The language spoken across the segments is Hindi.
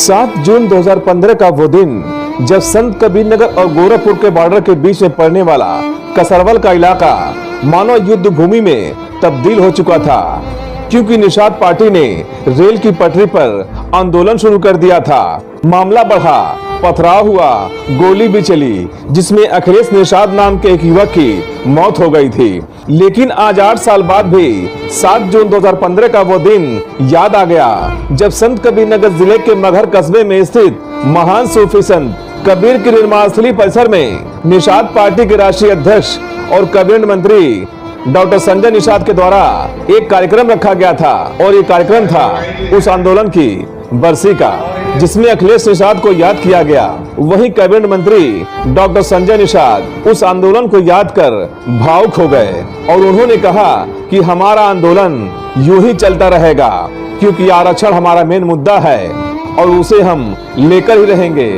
7 जून 2015 का वो दिन जब संत कबीरनगर और गोरखपुर के बॉर्डर के बीच में पड़ने वाला कसरवल का इलाका मानो युद्ध भूमि में तब्दील हो चुका था, क्योंकि निषाद पार्टी ने रेल की पटरी पर आंदोलन शुरू कर दिया था। मामला बढ़ा, पथराव हुआ, गोली भी चली, जिसमें अखिलेश निषाद नाम के एक युवक की मौत हो गई थी। लेकिन आज 8 साल बाद भी 7 जून 2015 का वो दिन याद आ गया जब संत कबीरनगर जिले के मगहर कस्बे में स्थित महान सूफी संत कबीर की निर्माण स्थली परिसर में निषाद पार्टी के राष्ट्रीय अध्यक्ष और कैबिनेट मंत्री डॉक्टर संजय निषाद के द्वारा एक कार्यक्रम रखा गया था। और ये कार्यक्रम था उस आंदोलन की बरसी का, जिसमें अखिलेश निषाद को याद किया गया। वहीं कैबिनेट मंत्री डॉक्टर संजय निषाद उस आंदोलन को याद कर भावुक हो गए और उन्होंने कहा कि हमारा आंदोलन यूं ही चलता रहेगा, क्योंकि आरक्षण हमारा मेन मुद्दा है और उसे हम लेकर ही रहेंगे,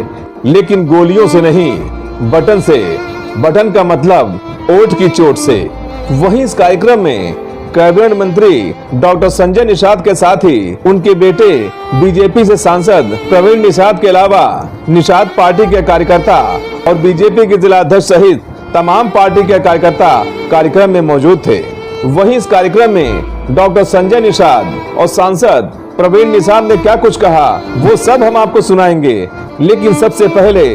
लेकिन गोलियों से नहीं, बटन से। बटन का मतलब ओट की चोट से। वहीं इस कार्यक्रम में कैबिनेट मंत्री डॉक्टर संजय निषाद के साथ ही उनके बेटे बीजेपी से सांसद प्रवीण निषाद के अलावा निषाद पार्टी के कार्यकर्ता और बीजेपी के जिला अध्यक्ष सहित तमाम पार्टी के कार्यकर्ता कार्यक्रम में मौजूद थे। वहीं इस कार्यक्रम में डॉक्टर संजय निषाद और सांसद प्रवीण निषाद ने क्या कुछ कहा वो सब हम आपको सुनाएंगे, लेकिन सबसे पहले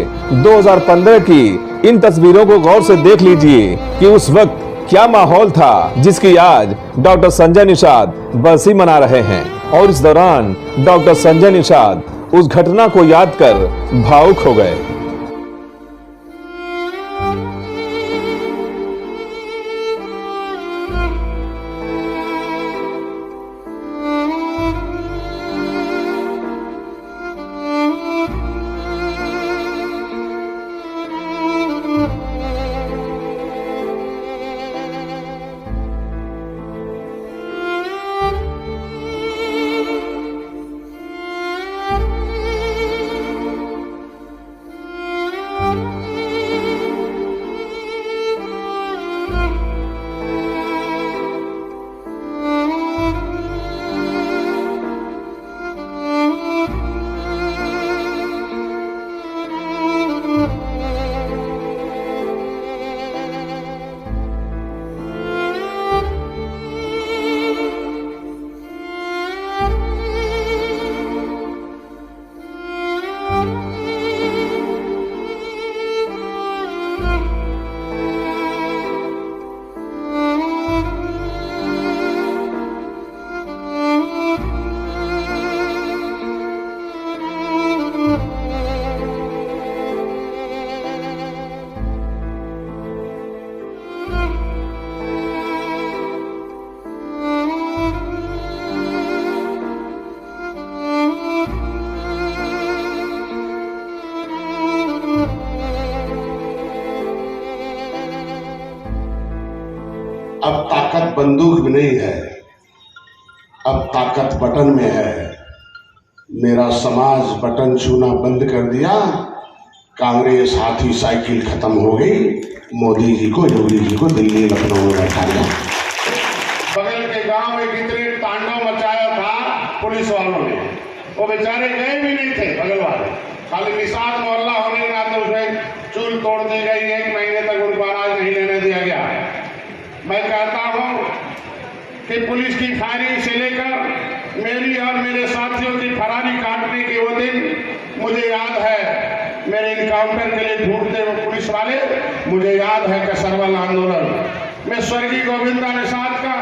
2015 की इन तस्वीरों को गौर से देख लीजिए कि उस वक्त क्या माहौल था, जिसकी आज डॉक्टर संजय निषाद बरसी मना रहे हैं। और इस दौरान डॉक्टर संजय निषाद उस घटना को याद कर भावुक हो गए। अब ताकत बंदूक में नहीं है, अब ताकत बटन में है। मेरा समाज बटन छूना बंद कर दिया, कांग्रेस हाथी साइकिल खत्म हो गई, मोदी जी को, योगी जी को दिल्ली लखनऊ में बैठा दिया। बगल के गांव में कितने तांडव मचाया था पुलिस वालों ने, वो बेचारे गए भी नहीं थे बगल वाले, खाली निषाद मोहल्ला होने के नाते उसमें चूल तोड़ दी गई। 1 महीने तक उनको अनाज नहीं लेने दिया गया। मैं कहता हूं कि पुलिस की फायरिंग से लेकर मेरी और मेरे साथियों की फरारी काटने के वो दिन मुझे याद है। मेरे इनकाउंटर के लिए ढूंढते हुए पुलिस वाले, मुझे याद है कसरवल आंदोलन में स्वर्गीय गोविंदा निषाद का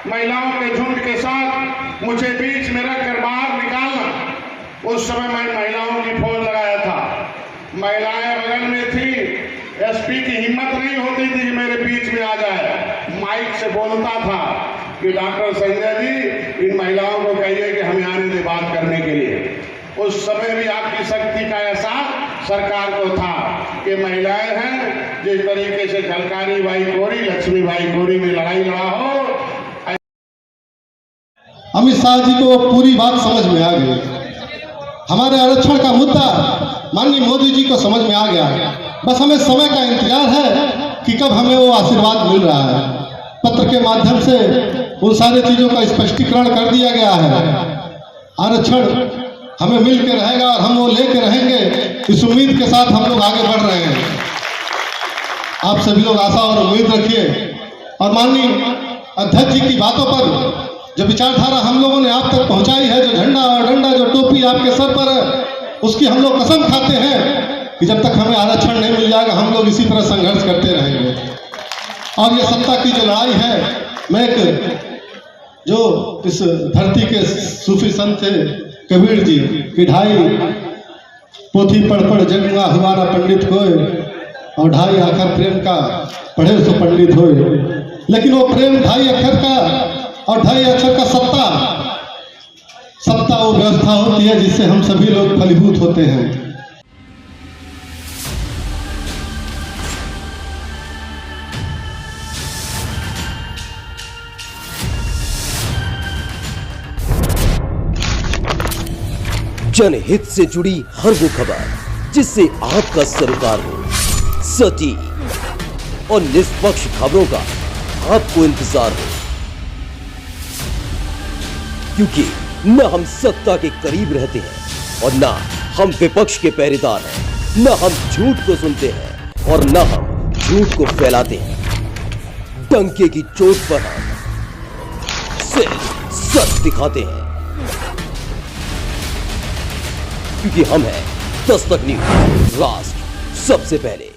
महिलाओं के झुंड के साथ मुझे बीच में रखकर बाहर निकालना। उस समय मैं महिलाओं की फौज लगाया था, महिलाएं बगल में थी, एसपी की हिम्मत नहीं होती थी कि मेरे बीच में आ जाए। माइक से बोलता था कि डॉक्टर संजय जी इन महिलाओं को कहिए कि हमें आने दे बात करने के लिए। उस समय भी आपकी शक्ति का एहसास सरकार को था कि महिलाएं हैं, जिस तरीके से झलकारी बाई कोरी, लक्ष्मी बाई कोरी में लड़ाई लड़ा हो। अमित शाह जी को पूरी बात समझ में आ गई। हमारे आरक्षण का मुद्दा माननीय मोदी जी को समझ में आ गया है। बस हमें समय का इंतजार है कि कब हमें वो आशीर्वाद मिल रहा है। पत्र के माध्यम से उन सारी चीजों का स्पष्टीकरण कर दिया गया है। आरक्षण हमें मिल के रहेगा और हम वो लेके रहेंगे, इस उम्मीद के साथ हम लोग आगे बढ़ रहे हैं। आप सभी लोग आशा और उम्मीद रखिए। और माननीय अध्यक्ष जी की बातों पर जो विचारधारा हम लोगों ने आप तक पहुंचाई है, जो झंडा और डंडा जो टोपी आपके सर पर है, उसकी हम लोग कसम खाते हैं कि जब तक हमें आरक्षण नहीं मिल जाएगा हम लोग इसी तरह संघर्ष करते रहेंगे। और ये सत्ता की जो लड़ाई है, मैं एक जो इस धरती के सूफी संत थे कबीर जी की ढाई पोथी पढ़ पढ़ जगुआ हुआ ना पंडित कोय, और ढाई अक्षर प्रेम का पढ़े सो पंडित होए। लेकिन वो प्रेम ढाई अक्षर का और ढाई अक्षर का सत्ता वो व्यवस्था होती है जिससे हम सभी लोग फलीभूत होते हैं। जनहित से जुड़ी हर वो खबर जिससे आपका सरोकार हो, सटीक और निष्पक्ष खबरों का आपको इंतजार हो, क्योंकि न हम सत्ता के करीब रहते हैं और न हम विपक्ष के पहरेदार हैं, न हम झूठ को सुनते हैं और न हम झूठ को फैलाते हैं। डंके की चोट पर हम सिर्फ सच दिखाते हैं, क्योंकि हम हैं दस्तक न्यूज, राष्ट्र सबसे पहले।